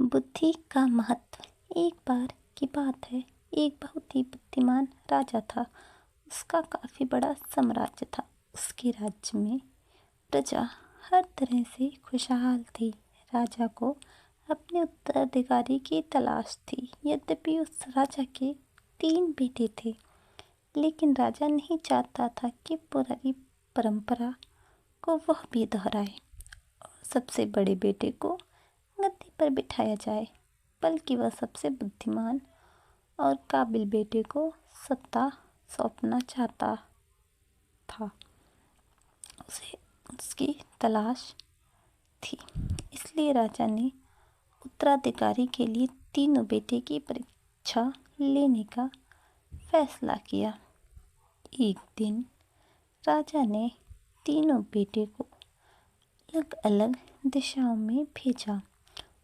बुद्धि का महत्व। एक बार की बात है, एक बहुत ही बुद्धिमान राजा था। उसका काफ़ी बड़ा साम्राज्य था। उसके राज्य में प्रजा हर तरह से खुशहाल थी। राजा को अपने उत्तराधिकारी की तलाश थी। यद्यपि उस राजा के 3 बेटे थे, लेकिन राजा नहीं चाहता था कि पुरानी परंपरा को वह भी दोहराए और सबसे बड़े बेटे को गद्दी पर बिठाया जाए, बल्कि वह सबसे बुद्धिमान और काबिल बेटे को सत्ता सौंपना चाहता था। उसे उसकी तलाश थी। इसलिए राजा ने उत्तराधिकारी के लिए तीनों बेटे की परीक्षा लेने का फैसला किया। एक दिन राजा ने तीनों बेटे को अलग अलग दिशाओं में भेजा।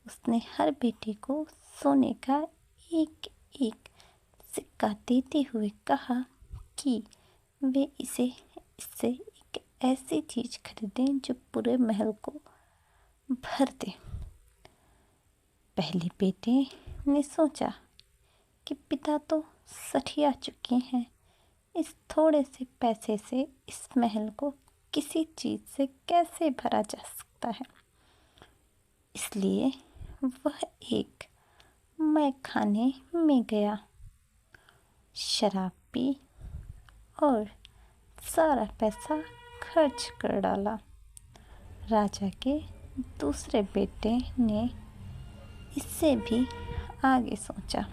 उसने हर बेटे को सोने का एक एक सिक्का देते हुए कहा कि वे इससे एक ऐसी चीज़ खरीदें जो पूरे महल को भर दे। पहले बेटे ने सोचा कि पिता तो सठिया चुके हैं, इस थोड़े से पैसे से इस महल को किसी चीज़ से कैसे भरा जा सकता है। इसलिए वह एक मैखाने में गया, शराब पी और सारा पैसा खर्च कर डाला। राजा के दूसरे बेटे ने इससे भी आगे सोचा।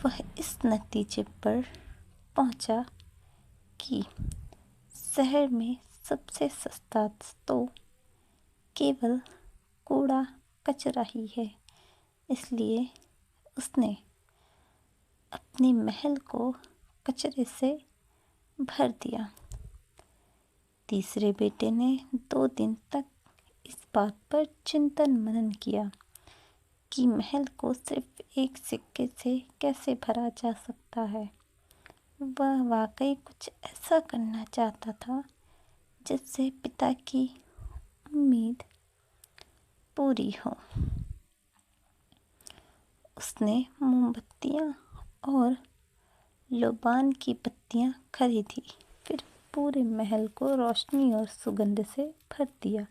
वह इस नतीजे पर पहुंचा कि शहर में सबसे सस्ता तो केवल कूड़ा कचरा ही है। इसलिए उसने अपने महल को कचरे से भर दिया। तीसरे बेटे ने 2 दिन तक इस बात पर चिंतन मनन किया कि महल को सिर्फ एक सिक्के से कैसे भरा जा सकता है। वह वाकई कुछ ऐसा करना चाहता था जिससे पिता की उम्मीद पूरी हो। उसने मोमबत्तियाँ और लोबान की पत्तियाँ खरीदी, फिर पूरे महल को रोशनी और सुगंध से भर दिया।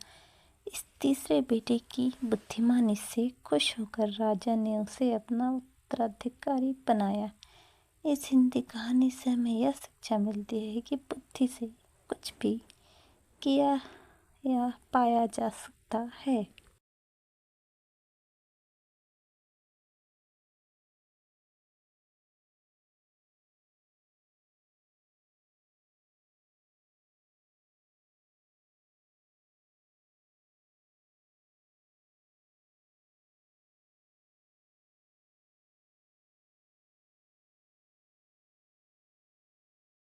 इस तीसरे बेटे की बुद्धिमानी से खुश होकर राजा ने उसे अपना उत्तराधिकारी बनाया। इस हिंदी कहानी से हमें यह शिक्षा मिलती है कि बुद्धि से कुछ भी किया या पाया जा सकता है।